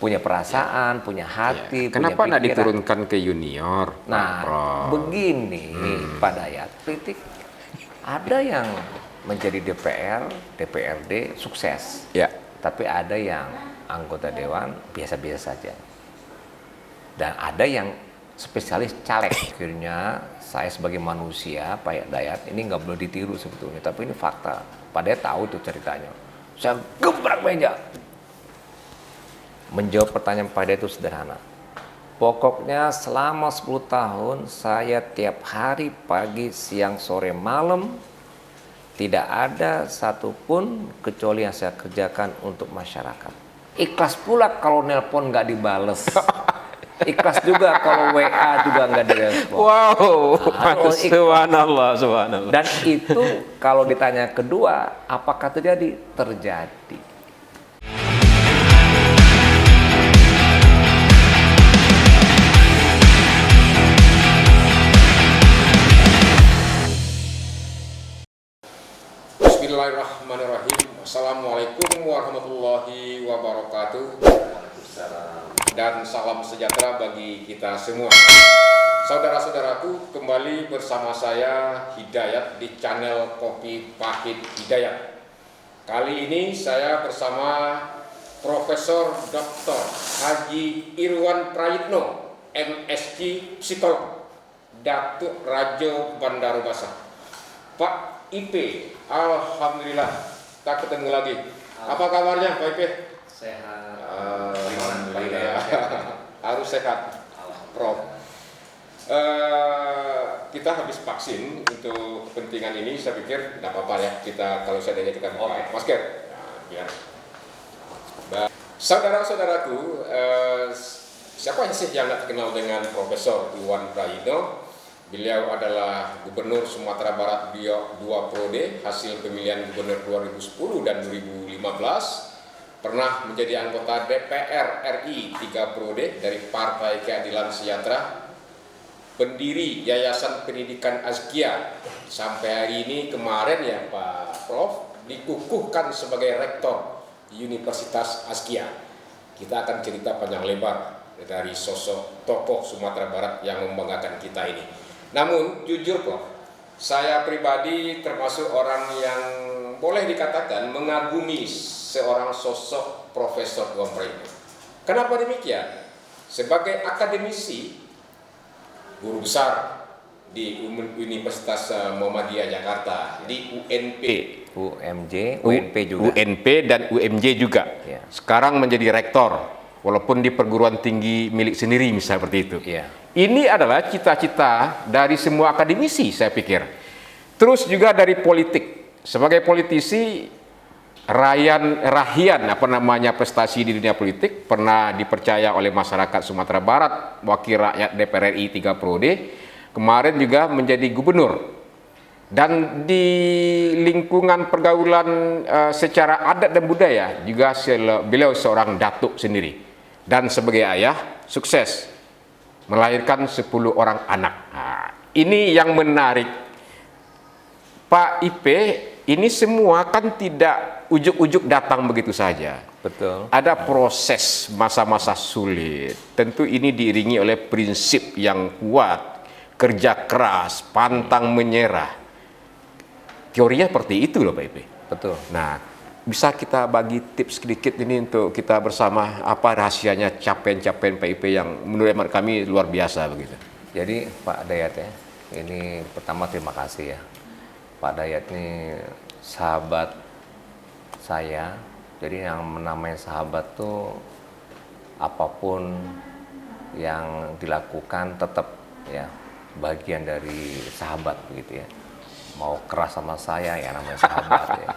punya perasaan, punya hati, Kenapa punya nggak pikiran. diturunkan ke junior? Nah, Prof? begini Pak Dayat, politik ada yang menjadi DPR, DPRD sukses, Ya. tapi ada yang anggota dewan biasa-biasa saja, dan ada yang spesialis caleg. Akhirnya saya sebagai manusia, Pak Dayat, ini nggak boleh ditiru sebetulnya, tapi ini fakta. Pak Dayat tahu tuh ceritanya. Saya gebrak meja. Menjawab pertanyaan Pak Dayat itu sederhana. Pokoknya selama 10 tahun saya tiap hari pagi, siang, sore, malam tidak ada satupun kecuali yang saya kerjakan untuk masyarakat. Ikhlas pula kalau nelpon nggak dibales. Ikhlas juga kalau WA juga nggak direspon. Wow, Harus ikhlas. subhanallah, subhanallah. Dan itu kalau ditanya kedua, apakah terjadi? Terjadi. Bismillahirrahmanirrahim. Assalamualaikum warahmatullahi wabarakatuh. Dan salam sejahtera bagi kita semua. Saudara-saudaraku, kembali bersama saya Hidayat di channel Kopi Pahit Hidayat. Kali ini saya bersama Profesor Dr. Haji Irwan Prayitno, MSc Psikolog, Datuk Rajo Bandarobasa. Pak IP, alhamdulillah tak ketemu lagi. Apa kabarnya Pak IP? Sehat. Alhamdulillah. Harus sehat, Prof. Kita habis vaksin untuk kepentingan ini. Saya pikir tidak apa-apa ya kita kalau seandainya kita pakai masker. Nah, biar. Saudara-saudaraku, siapa sih yang tidak kenal dengan Profesor Irwan Prayitno? Beliau adalah Gubernur Sumatera Barat 2 periode, hasil pemilihan Gubernur 2010 dan 2015. Pernah menjadi anggota DPR RI 3 periode dari Partai Keadilan Sejahtera, pendiri Yayasan Pendidikan Azkia. Sampai hari ini kemarin ya Pak Prof, dikukuhkan sebagai Rektor Universitas Azkia. Kita akan cerita panjang lebar dari sosok tokoh Sumatera Barat yang membanggakan kita ini. Namun jujur Prof, saya pribadi termasuk orang yang boleh dikatakan mengagumi seorang sosok Profesor Irwan Prayitno. Kenapa demikian? Sebagai akademisi, guru besar di Universitas Muhammadiyah Jakarta, di UNP, UMJ, UNP juga. UNP dan UMJ juga. Ya. Sekarang menjadi rektor, walaupun di perguruan tinggi milik sendiri misalnya seperti itu. Ya. Ini adalah cita-cita dari semua akademisi, saya pikir. Terus juga dari politik. Sebagai politisi, Rahian prestasi di dunia politik, pernah dipercaya oleh masyarakat Sumatera Barat, wakil rakyat DPR RI 3 periode, kemarin juga menjadi gubernur. Dan di lingkungan pergaulan secara adat dan budaya juga beliau seorang datuk sendiri. Dan sebagai ayah, sukses melahirkan 10 orang anak. Nah, ini yang menarik. Pak IP, ini semua kan tidak ujuk-ujuk datang begitu saja. Betul. Ada proses masa-masa sulit. Tentu ini diiringi oleh prinsip yang kuat, kerja keras, pantang menyerah. Teorinya seperti itu loh Pak IP. Betul. Nah, bisa kita bagi tips sedikit ini untuk kita bersama, apa rahasianya capaian-capaian Pak IP yang menurut kami luar biasa begitu. Jadi Pak Dayat ya, ini pertama terima kasih ya. Pak Dayat ini sahabat saya. Jadi yang namanya sahabat tuh apapun yang dilakukan tetap ya bagian dari sahabat begitu ya. Mau keras sama saya ya namanya sahabat ya.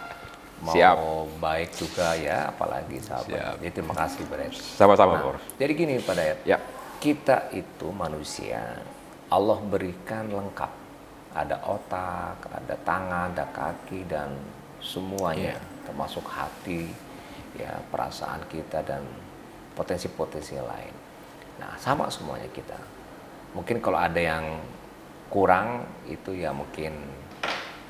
Mau Siap. baik juga ya apalagi sahabat. Siap. Jadi terima kasih Pak Dayat. Sama-sama, Nah, Prof. jadi gini Pak Dayat. Ya. Kita itu manusia, Allah berikan lengkap. Ada otak, ada tangan, ada kaki, dan semuanya, termasuk hati, ya perasaan kita, dan potensi-potensi lain. Nah, sama semuanya kita. Mungkin kalau ada yang kurang, itu ya mungkin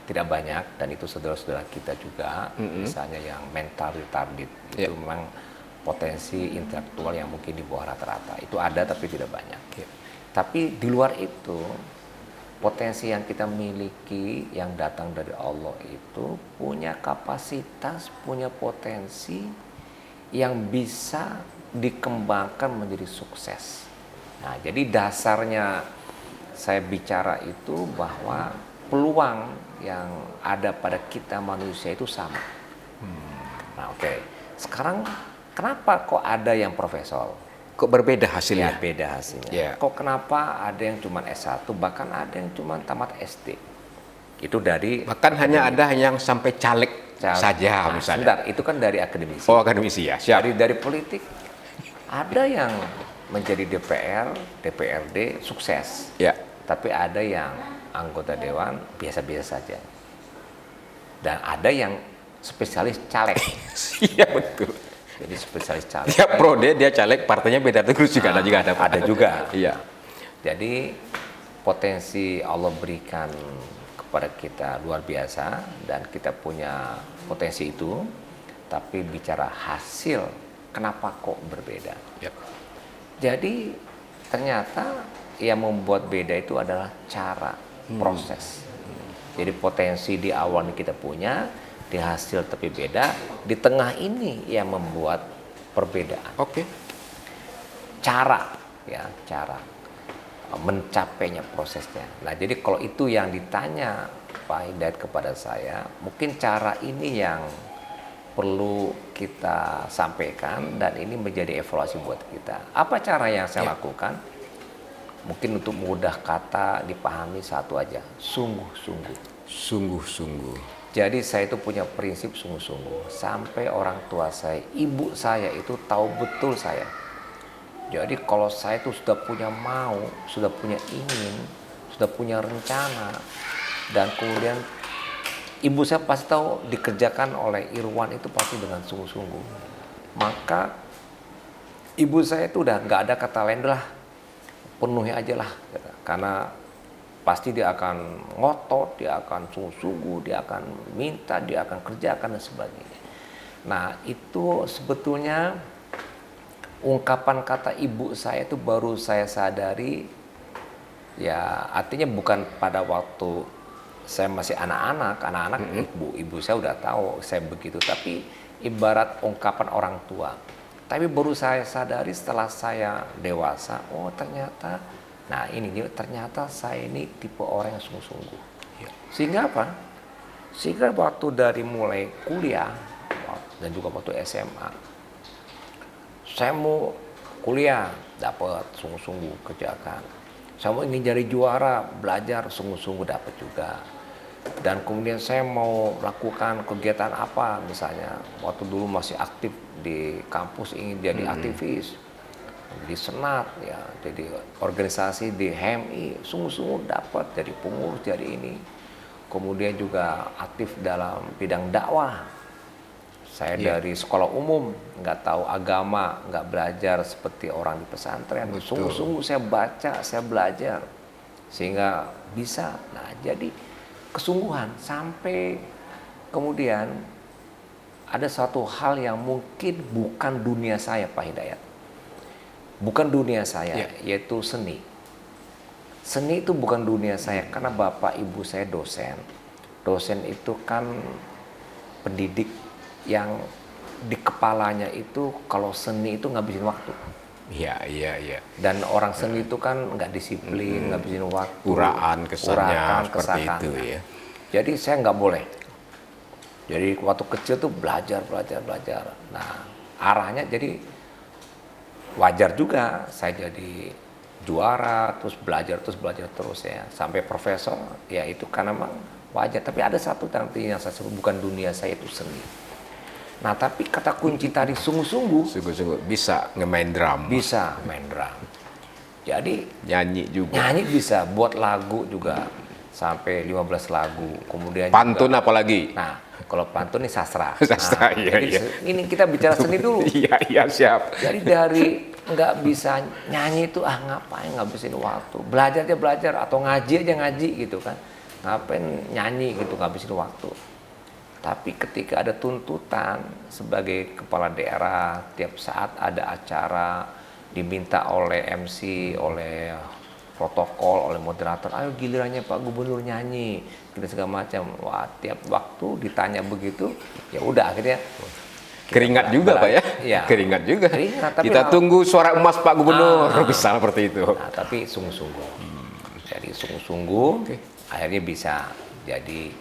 tidak banyak, dan itu saudara-saudara kita juga, misalnya yang mental retarded, itu memang potensi intelektual yang mungkin di bawah rata-rata. Itu ada tapi tidak banyak. Tapi di luar itu, potensi yang kita miliki yang datang dari Allah itu punya kapasitas, punya potensi yang bisa dikembangkan menjadi sukses. Nah, jadi dasarnya saya bicara itu bahwa peluang yang ada pada kita manusia itu sama. Nah, oke. Sekarang kenapa kok ada yang profesor? Kok berbeda Ya, hasilnya? beda hasilnya. Ya. Kok kenapa ada yang cuma S1, bahkan ada yang cuma tamat SD? Itu dari Bahkan hanya ada yang sampai caleg saja Nah, misalnya. sebentar, itu kan dari akademisi. Oh, akademisi ya, siap. Dari politik ada yang menjadi DPR, DPRD sukses. Ya. Tapi ada yang anggota dewan biasa-biasa saja. Dan ada yang spesialis caleg. Iya betul. Jadi spesialis caleg. Dia prode, dia caleg, partainya beda terus juga ada juga ada. Ada juga. Iya. Jadi potensi Allah berikan kepada kita luar biasa dan kita punya potensi itu. Tapi bicara hasil, kenapa kok berbeda? Ya. Jadi ternyata yang membuat beda itu adalah cara proses. Jadi potensi di awal kita punya, di hasil tapi beda, di tengah ini yang membuat perbedaan. Oke. Cara mencapainya prosesnya. Nah, jadi kalau itu yang ditanya Pak Hidayat kepada saya, mungkin cara ini yang perlu kita sampaikan dan ini menjadi evaluasi buat kita. Apa cara yang saya lakukan? Mungkin untuk mudah kata dipahami satu aja, sungguh-sungguh. Sungguh-sungguh. Jadi saya itu punya prinsip sungguh-sungguh. Sampai orang tua saya, ibu saya itu tahu betul saya. Jadi kalau saya itu sudah punya mau, sudah punya ingin, sudah punya rencana, dan kemudian ibu saya pasti tahu dikerjakan oleh Irwan itu pasti dengan sungguh-sungguh. Maka ibu saya itu udah nggak ada kata lain lah, penuhi aja lah, karena pasti dia akan ngotot, dia akan sungguh-sungguh, dia akan minta, dia akan kerjakan dan sebagainya. Nah, itu sebetulnya ungkapan kata ibu saya itu baru saya sadari, ya artinya bukan pada waktu saya masih anak-anak ibu saya udah tahu saya begitu, tapi ibarat ungkapan orang tua. Tapi baru saya sadari setelah saya dewasa, oh ternyata, nah ini ternyata saya ini tipe orang yang sungguh-sungguh. Sehingga apa? Sehingga waktu dari mulai kuliah dan juga waktu SMA, saya mau kuliah, dapat sungguh-sungguh kerjakan. Saya mau ingin jadi juara, belajar sungguh-sungguh dapat juga. Dan kemudian saya mau melakukan kegiatan apa, misalnya waktu dulu masih aktif di kampus ingin jadi aktivis di senat, ya jadi organisasi di HMI, sungguh-sungguh dapat jadi pengurus, jadi ini. Kemudian juga aktif dalam bidang dakwah. Saya dari sekolah umum, nggak tahu agama, nggak belajar seperti orang di pesantren. Sungguh-sungguh saya baca, saya belajar, sehingga bisa. Nah, jadi kesungguhan sampai kemudian ada satu hal yang mungkin bukan dunia saya, Pak Hidayat. Bukan dunia saya, yaitu seni. Seni itu bukan dunia saya karena bapak ibu saya dosen. Dosen itu kan pendidik yang di kepalanya itu kalau seni itu ngabisin waktu. Iya. Dan orang seni itu kan nggak disiplin, ngabisin waktu. Uraan kesannya seperti itu ya. Jadi saya nggak boleh. Jadi waktu kecil tuh belajar. Nah, arahnya jadi wajar juga saya jadi juara, terus belajar terus ya. Sampai profesor, ya itu karena memang wajar. Tapi ada satu nanti yang saya sebut bukan dunia saya, itu seni. Nah, tapi kata kunci tadi sungguh-sungguh. Sungguh-sungguh bisa ngemain drum. Bisa main drum. Jadi Nyanyi juga. nyanyi bisa, buat lagu juga sampai 15 lagu. Kemudian Pantun juga, apalagi. nah, kalau pantun ini sastra. Sastra, Nah, iya, jadi iya. ini kita bicara seni dulu. Iya, siap. Jadi dari nggak bisa nyanyi itu ngapain ngabisin waktu. Belajar aja belajar atau ngaji aja ngaji gitu kan. Ngapain nyanyi gitu ngabisin waktu. Tapi ketika ada tuntutan sebagai kepala daerah, tiap saat ada acara diminta oleh MC, oleh protokol, oleh moderator, ayo gilirannya Pak Gubernur nyanyi, kita segala macam. Wah, tiap waktu ditanya begitu, ya udah akhirnya Keringat juga Pak ya? Iya. Keringat juga. Keringat, tapi Kita tunggu suara emas Pak Gubernur, misal seperti itu. Nah, tapi sungguh-sungguh. Jadi sungguh-sungguh, akhirnya bisa jadi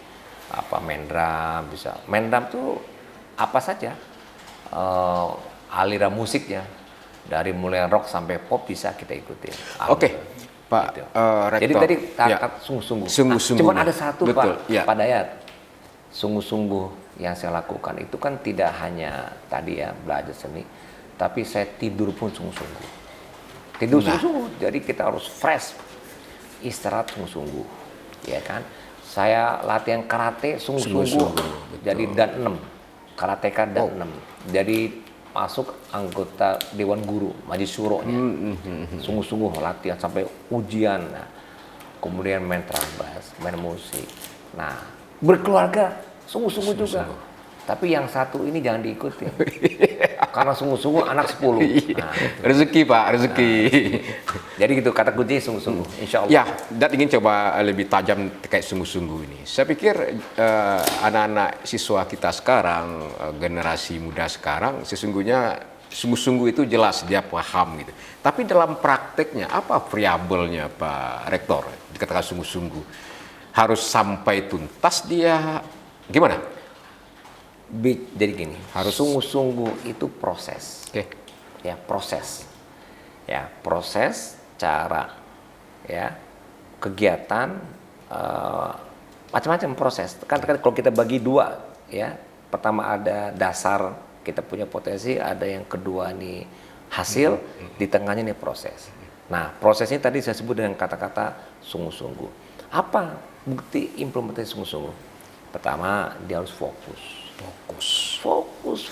apa Mendram, bisa. Mendram tuh apa saja aliran musiknya, dari mulai rock sampai pop bisa kita ikuti. Oke, Pak Gitu. Rektor. Jadi tadi Ya. kata sungguh-sungguh. Sungguh-sungguh. Cuman ada satu Betul, Pak, ya. Pak Dayat. Sungguh-sungguh yang saya lakukan itu kan tidak hanya tadi ya belajar seni, tapi saya tidur pun sungguh-sungguh. Tidur sungguh-sungguh. Jadi kita harus fresh, istirahat sungguh-sungguh, ya kan? Saya latihan karate sungguh-sungguh. Jadi dan 6, karateka dan 6. Jadi masuk anggota Dewan Guru, Majelis Syuro-nya. Sungguh-sungguh latihan sampai ujian. Nah, kemudian main trabas, main musik. Nah, berkeluarga sungguh-sungguh juga. Tapi yang satu ini jangan diikuti. Karena sungguh-sungguh anak 10. Nah, Rezeki Pak, rezeki. jadi gitu kata kunci sungguh-sungguh, insya Allah. Ya, dan ingin coba lebih tajam terkait sungguh-sungguh ini. Saya pikir anak-anak siswa kita sekarang, generasi muda sekarang, sesungguhnya sungguh-sungguh itu jelas dia paham gitu. Tapi dalam prakteknya apa variabelnya Pak Rektor? Dikatakan sungguh-sungguh harus sampai tuntas dia gimana? Jadi gini, harus sungguh-sungguh itu proses. Oke. Ya, proses. Ya, proses, cara, ya, kegiatan, macam-macam proses. Kan kalau kita bagi dua, ya, pertama ada dasar kita punya potensi, ada yang kedua nih hasil, di tengahnya nih proses. Nah, prosesnya tadi saya sebut dengan kata-kata sungguh-sungguh. Apa bukti implementasi sungguh-sungguh? Pertama, dia harus fokus. Fokus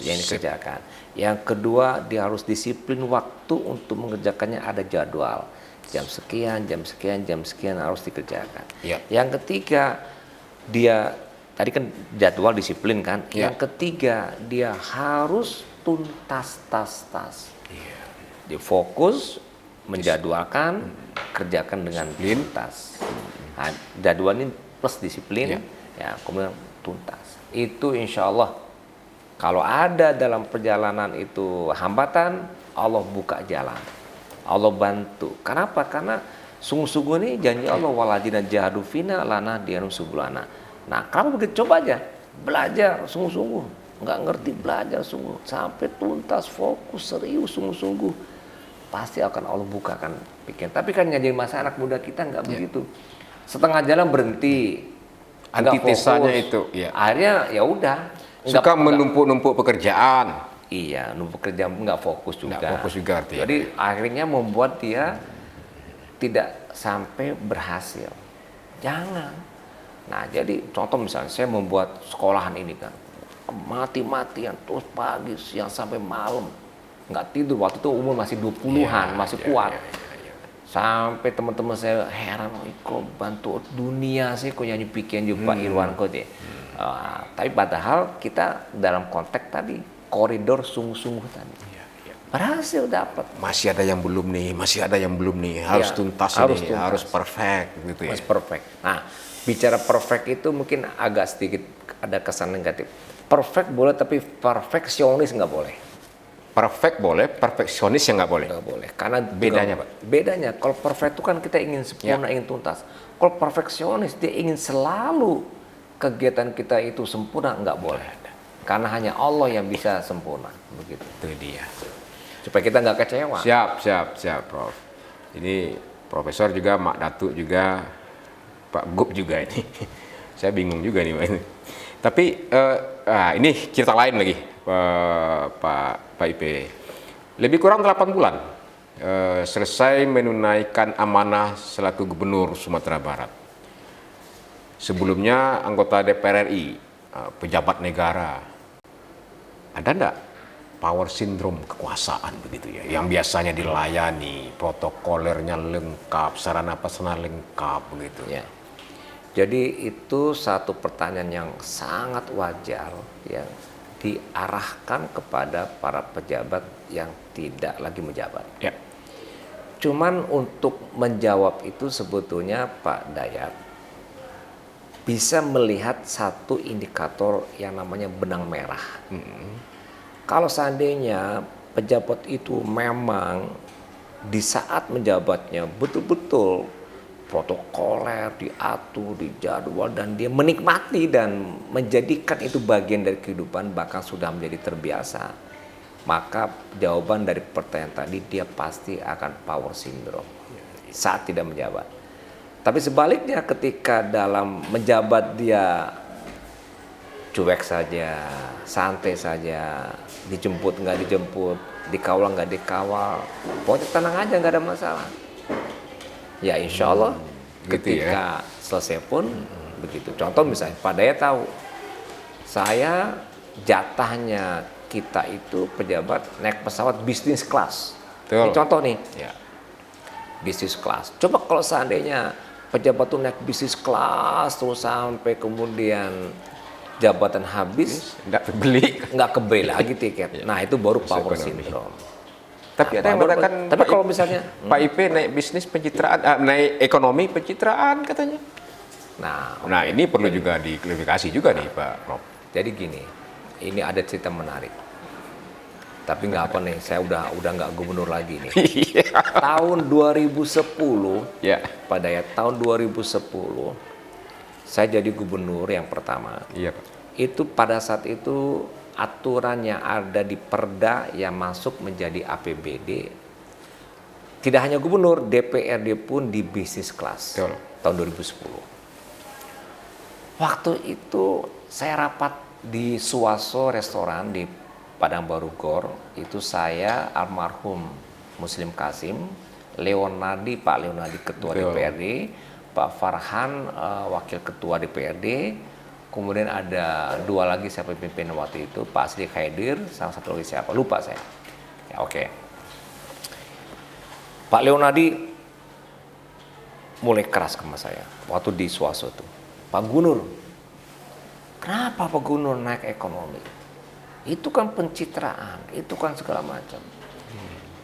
yang dikerjakan. Yang kedua, dia harus disiplin waktu untuk mengerjakannya, ada jadwal. Jam sekian harus dikerjakan. Ya. Yang ketiga, dia tadi kan jadwal disiplin kan. Ya. Yang ketiga, dia harus tuntas tas. Dia fokus, menjadwalkan, kerjakan dengan tuntas. Nah, jadwal ini plus disiplin, ya kemudian tuntas. Itu insya Allah kalau ada dalam perjalanan itu hambatan, Allah buka jalan, Allah bantu. Kenapa? Karena sungguh-sungguh ini janji Allah, waladina jahadu fina lana dianum subulana. Nah, kamu begitu, coba aja belajar sungguh-sungguh, nggak ngerti belajar sungguh sampai tuntas, fokus, serius, sungguh-sungguh, pasti akan Allah bukakan pikiran. Tapi kan jadi masa anak muda kita nggak begitu, setengah jalan berhenti. Antitesanya itu, ya. Akhirnya ya udah. Suka menumpuk-numpuk pekerjaan. Iya, numpuk kerja nggak fokus juga. Nggak fokus juga artinya. Jadi akhirnya membuat dia tidak sampai berhasil. Jangan. Nah, jadi contoh misalnya saya membuat sekolahan ini kan, mati-matian terus pagi, siang sampai malam, nggak tidur. Waktu itu umur masih 20-an, masih kuat. Sampai teman-teman saya heran, kok bantu dunia sih, kok nyanyi pikiran juga Pak Irwan kok deh. Tapi padahal kita dalam konteks tadi koridor sungguh-sungguh tadi berhasil dapat. Masih ada yang belum nih, harus tuntas ini, harus perfect gitu ya. Harus perfect. Nah, bicara perfect itu mungkin agak sedikit ada kesan negatif. Perfect boleh, tapi perfeksionis nggak boleh. Perfect boleh, perfeksionis yang nggak boleh. Nggak boleh. Karena Bedanya, Pak? Bedanya, kalau perfect itu kan kita ingin sempurna, ingin tuntas. Kalau perfeksionis dia ingin selalu kegiatan kita itu sempurna, nggak boleh. Karena hanya Allah yang bisa sempurna, begitu. Itu dia. Supaya kita nggak kecewa. Siap, Prof. Ini Profesor juga, Mak Datuk juga, Pak Gub juga ini. Saya bingung juga nih, Pak. Tapi ini cerita lain lagi, Pak IP. Lebih kurang 8 bulan selesai menunaikan amanah selaku Gubernur Sumatera Barat. Sebelumnya anggota DPR RI, pejabat negara. Ada enggak power syndrome kekuasaan begitu ya, yang biasanya dilayani, protokolernya lengkap, sarana prasarana lengkap begitu. Ya. Jadi itu satu pertanyaan yang sangat wajar yang diarahkan kepada para pejabat yang tidak lagi menjabat. Ya. Cuman untuk menjawab itu sebetulnya Pak Dayat bisa melihat satu indikator yang namanya benang merah. Kalau seandainya pejabat itu memang di saat menjabatnya betul-betul protokoler, diatur, dijadwal, dan dia menikmati dan menjadikan itu bagian dari kehidupan, bahkan sudah menjadi terbiasa, maka jawaban dari pertanyaan tadi dia pasti akan power syndrome saat tidak menjabat. Tapi sebaliknya ketika dalam menjabat dia cuek saja, santai saja, dijemput nggak dijemput, dikawal nggak dikawal, pokoknya tenang aja, nggak ada masalah. Ya insya Allah Gitu ketika selesai pun begitu. Contoh misalnya Pak Dayat tahu saya jatahnya kita itu pejabat naik pesawat bisnis kelas. Ini contoh nih, Ya. bisnis kelas. Coba kalau seandainya pejabat tuh naik bisnis kelas terus sampai kemudian jabatan habis, Nggak terbeli. nggak kebeli lagi tiket. Nah itu baru power Ekonomi. syndrome. Tapi ada yang mengatakan tapi kalau misalnya Pak IP naik bisnis pencitraan, naik ekonomi pencitraan katanya. nah Ini perlu juga diklarifikasi juga nih Pak Prof. jadi gini, ini ada cerita menarik. Tapi nggak apa nih, saya udah nggak gubernur lagi nih. Tahun 2010, Ya. Pak Dayat, tahun 2010, saya jadi gubernur yang pertama. Iya Pak. Itu pada saat itu aturan yang ada di Perda yang masuk menjadi APBD, tidak hanya gubernur, DPRD pun di bisnis kelas. Betul. Tahun 2010. Waktu itu saya rapat di Suwaso restoran di Padang Baru Gor. Itu saya, almarhum Muslim Kasim, Leonardi, Pak Leonardi ketua Betul. DPRD, Pak Farhan wakil ketua DPRD, kemudian ada dua lagi saya pimpin waktu itu, Pak Asri Khaidir, sama satu lagi siapa, lupa saya. Ya, oke. Pak Leonardi mulai keras ke saya waktu di Suwaso tuh. Pak Gunur, kenapa Pak Gunur naik ekonomi? Itu kan pencitraan, itu kan segala macam.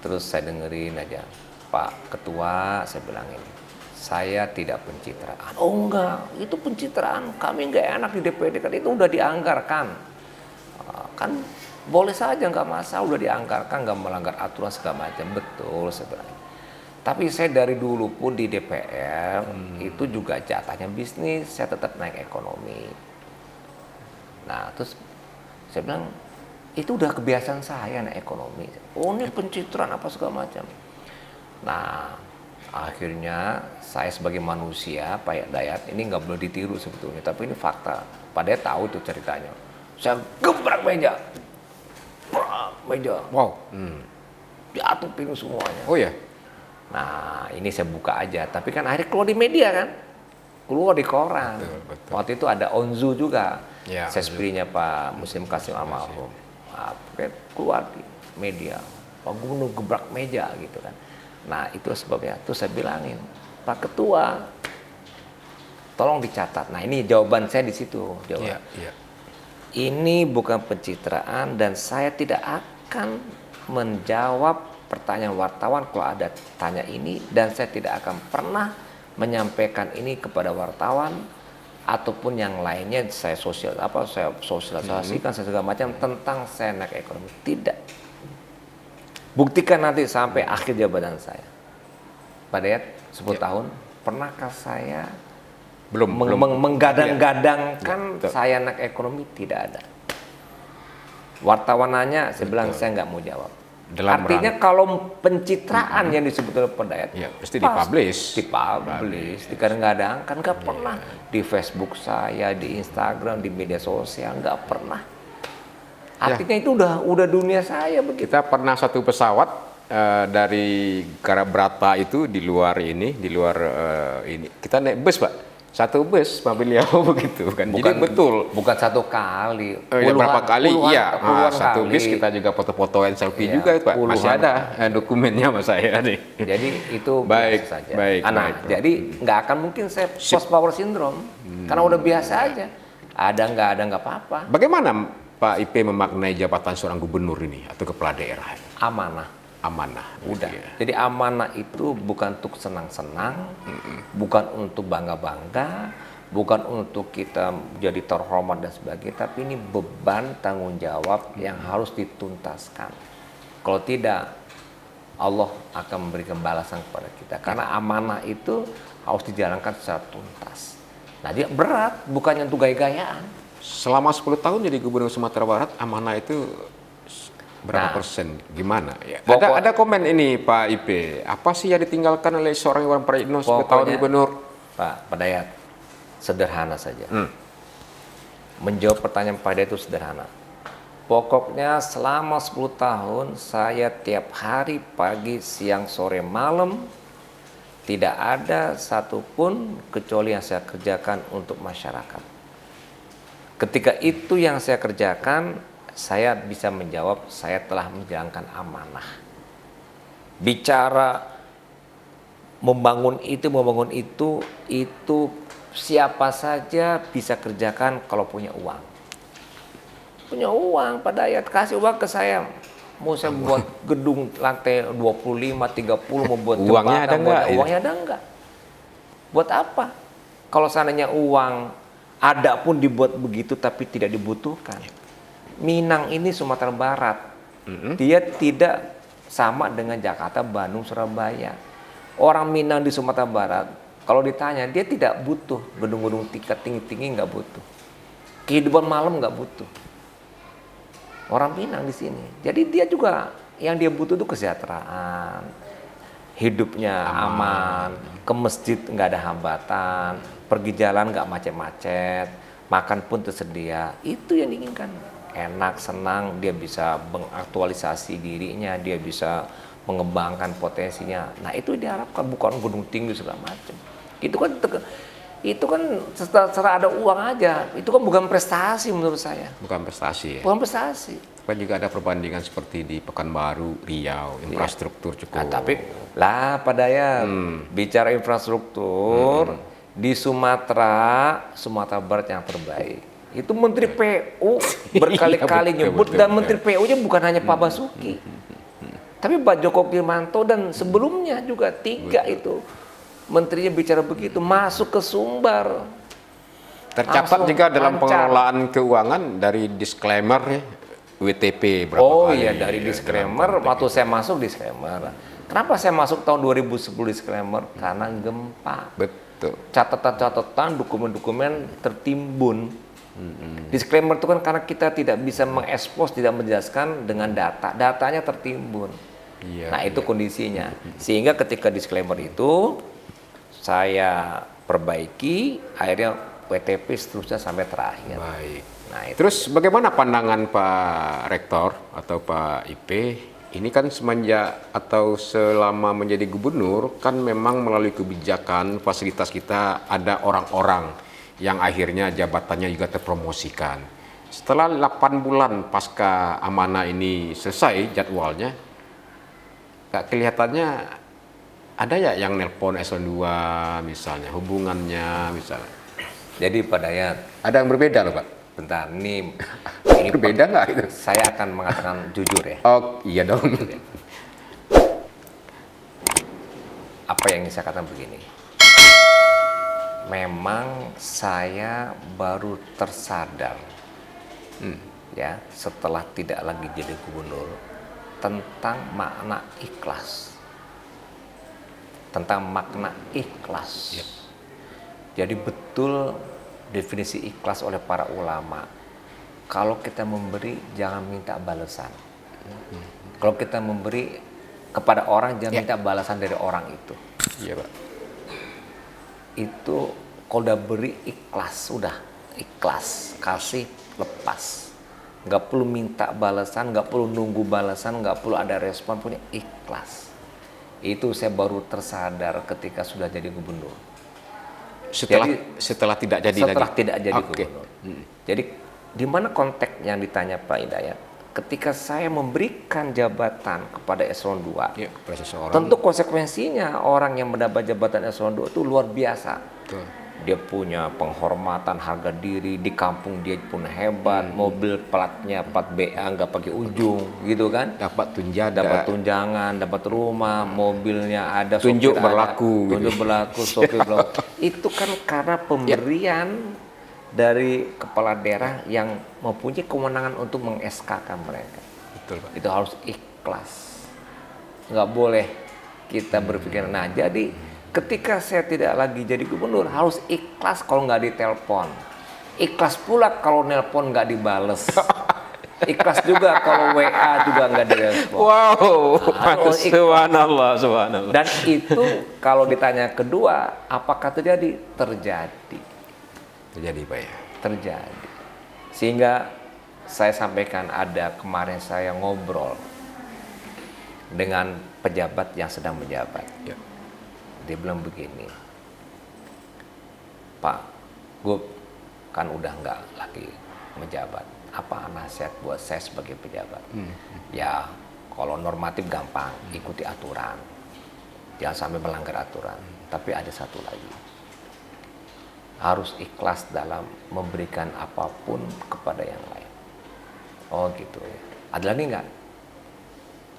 Terus saya dengerin aja, Pak Ketua, saya bilang ini, saya tidak pencitraan. Oh enggak, itu pencitraan, kami nggak enak di DPD, kan itu udah dianggarkan. Kan boleh saja, nggak masalah, udah dianggarkan, nggak melanggar aturan segala macam. Betul, saya bilang. Tapi saya dari dulu pun di DPR, itu juga jatahnya bisnis, saya tetap naik ekonomi. Nah, terus saya bilang, itu udah kebiasaan saya naik ekonomi. Oh, ini pencitraan apa segala macam. Nah, akhirnya saya sebagai manusia, Pak Dayat, ini nggak boleh ditiru sebetulnya, tapi ini fakta. Pak Dayat tahu tuh ceritanya. Saya gebrak meja. Meja. Wow. Jatuh piring semuanya. Oh ya. Nah, ini saya buka aja. Tapi kan akhirnya keluar di media kan. Keluar di koran. Betul. Waktu itu ada Onzu juga. Ya, Sesprinya Pak Muslim Kasim almarhum. Nah, keluar di media. Pak Gubernur gebrak meja gitu kan. Nah, itu sebabnya. Terus saya bilangin, Pak Ketua, tolong dicatat. Nah, ini jawaban saya di situ. Jawaban. Iya. Ini bukan pencitraan dan saya tidak akan menjawab pertanyaan wartawan kalau ada tanya ini, dan saya tidak akan pernah menyampaikan ini kepada wartawan ataupun yang lainnya. Saya sosialisasikan segala macam tentang saya naik ekonomi. Tidak. Buktikan nanti sampai akhir jabatan saya. Pak Dayat, 10 tahun, pernahkah saya Belum menggadang-gadangkan Betul. saya naik ekonomi? Tidak ada. Wartawan nanya, saya bilang saya nggak mau jawab. Artinya kalau pencitraan yang disebut oleh Pak Dayat, Ya, pasti dipublish. digadang-gadangkan, nggak pernah di Facebook saya, di Instagram, di media sosial, nggak pernah. Artinya itu udah dunia saya begitu. Kita pernah satu pesawat dari Karabrata itu di luar ini, kita naik bus Pak. satu bus Pak beliau begitu kan. Jadi betul. Bukan satu kali. Ya, berapa kali? Iya, satu kali. bis kita juga foto-fotoin selfie Iya, juga itu Pak. Masih puluhan. ada dokumennya sama saya nih. Jadi itu Baik, biasa saja. baik, Nah, baik. jadi nggak akan mungkin saya post power syndrome karena udah biasa aja. Ada nggak apa-apa. Bagaimana Pak IP memaknai jabatan seorang gubernur ini atau kepala daerah? Amanah. Amanah. Udah. Gitu ya. Jadi amanah itu bukan untuk senang-senang, bukan untuk bangga-bangga, bukan untuk kita jadi terhormat dan sebagainya, tapi ini beban tanggung jawab yang harus dituntaskan. Kalau tidak, Allah akan memberikan balasan kepada kita. Karena amanah itu harus dijalankan secara tuntas. Nah, dia berat, bukannya untuk gaya-gayaan. Selama 10 tahun jadi gubernur Sumatera Barat, amanah itu berapa Nah, persen? Gimana ya? pokok- Ada komen ini Pak IP. Apa sih yang ditinggalkan oleh seorang Iwan Prayitno 10 tahun Pokoknya, gubernur? Pak Dayat, sederhana saja. Menjawab pertanyaan Pak Dayat itu sederhana. Pokoknya selama 10 tahun saya tiap hari pagi, siang, sore, malam tidak ada satupun kecuali yang saya kerjakan untuk masyarakat. Ketika itu yang saya kerjakan, saya bisa menjawab saya telah menjalankan amanah. Bicara membangun itu siapa saja bisa kerjakan kalau punya uang. Punya uang, Pak Dayat, kasih uang ke saya. Mau saya buat gedung lantai 25, 30, mau buat Uangnya ada nggak? Uangnya ada nggak? Buat apa? Kalau seandainya uang ada pun dibuat begitu tapi tidak dibutuhkan. Minang ini Sumatera Barat. Dia tidak sama dengan Jakarta, Bandung, Surabaya. Orang Minang di Sumatera Barat, kalau ditanya, dia tidak butuh gedung-gedung tingkat tinggi-tinggi, nggak butuh. Kehidupan malam nggak butuh. Orang Minang di sini. Jadi dia juga yang dia butuh itu kesejahteraan, hidupnya aman, ke masjid nggak ada hambatan, pergi jalan nggak macet-macet, makan pun tersedia. Itu yang diinginkan. Enak, senang, dia bisa mengaktualisasi dirinya, dia bisa mengembangkan potensinya. Nah, itu diharapkan, bukan gedung tinggi segala macam. Itu kan setelah ada uang aja. Itu kan bukan prestasi menurut saya. Bukan prestasi ya. Bukan prestasi. Kan juga ada perbandingan seperti di Pekanbaru, Riau, infrastruktur cukup. Nah, tapi lah pada ya bicara infrastruktur di Sumatera Barat yang terbaik. Itu Menteri PU berkali-kali Iya, nyebut, betul, dan Menteri PU-nya bukan hanya Pak Basuki. Tapi Pak Joko Wirmanto dan sebelumnya juga 3 itu. Menterinya bicara begitu, masuk ke Sumbar. Tercatat Langsung juga dalam lancar. pengelolaan keuangan dari disclaimer ya, WTP berapa Oh kali. iya, dari ya, disclaimer, dalam waktu saya masuk disclaimer. Kenapa saya masuk tahun 2010 disclaimer? Karena gempa. Betul. Catatan-catatan, dokumen-dokumen tertimbun. Disclaimer itu kan karena kita tidak bisa mengekspos, tidak menjelaskan dengan data. Datanya tertimbun. Iya, Nah, itu kondisinya. Sehingga ketika disclaimer itu saya perbaiki, akhirnya WTP seterusnya sampai terakhir. Baik. Nah, itu. Terus bagaimana pandangan Pak Rektor atau Pak IP? Ini kan semenjak atau selama menjadi gubernur kan memang melalui kebijakan fasilitas kita ada orang-orang yang akhirnya jabatannya juga terpromosikan. Setelah 8 bulan pasca amanah ini selesai jadwalnya, kelihatannya ada ya yang nelpon eselon 2 misalnya, hubungannya misalnya. Jadi Pak Dayat, Ada yang berbeda loh Pak? bentar, ini Berbeda nggak itu? saya akan mengatakan jujur ya. Oh iya dong. Apa yang ingin saya katakan begini. Memang saya baru tersadar ya setelah tidak lagi jadi gubernur tentang makna ikhlas. Tentang makna ikhlas. Jadi betul definisi ikhlas oleh para ulama. Kalau kita memberi jangan minta balasan. Kalau kita memberi kepada orang jangan minta balasan dari orang itu. Iya Pak. Itu kalau udah beri ikhlas, udah ikhlas, kasih, lepas, nggak perlu minta balasan, nggak perlu nunggu balasan, nggak perlu ada respon, punya ikhlas. Itu saya baru tersadar ketika sudah jadi gubernur. setelah tidak jadi setelah lagi. tidak jadi Oke. gubernur. Jadi di mana konteks yang ditanya Pak Hidayat? Ketika saya memberikan jabatan kepada eselon 2, Ya, kepada seseorang. tentu konsekuensinya orang yang mendapat jabatan eselon 2 itu luar biasa. Betul. Dia punya penghormatan, harga diri, di kampung dia pun hebat, mobil platnya plat BA nggak pakai ujung, gitu kan? Dapat Tunjangan, dapat rumah, mobilnya ada, Tunjuk sopir berlaku, ada, tunjuk berlaku, sopir berlaku. Itu kan karena pemberian dari kepala daerah yang mempunyai kewenangan untuk meng-SK-kan mereka. Betul, Pak. Itu harus ikhlas, nggak boleh kita berpikir. Nah, jadi ketika saya tidak lagi jadi gubernur, harus ikhlas kalau nggak ditelepon, ikhlas pula kalau nelpon nggak dibales, ikhlas juga kalau WA juga nggak direspon. Wow, Harus ikhlas. subhanallah, subhanallah. Dan itu kalau ditanya kedua, apakah terjadi? Terjadi. Terjadi, Pak ya. Terjadi. Sehingga saya sampaikan, ada kemarin saya ngobrol dengan pejabat yang sedang menjabat. Ya. Dia bilang begini, Pak, gue kan udah nggak lagi menjabat. Apa nasihat buat saya sebagai pejabat? Ya, kalau normatif gampang, ikuti aturan. Jangan sampai melanggar aturan. Tapi ada satu lagi. Harus ikhlas dalam memberikan apapun kepada yang lain. Oh gitu ya. Ada lagi nggak?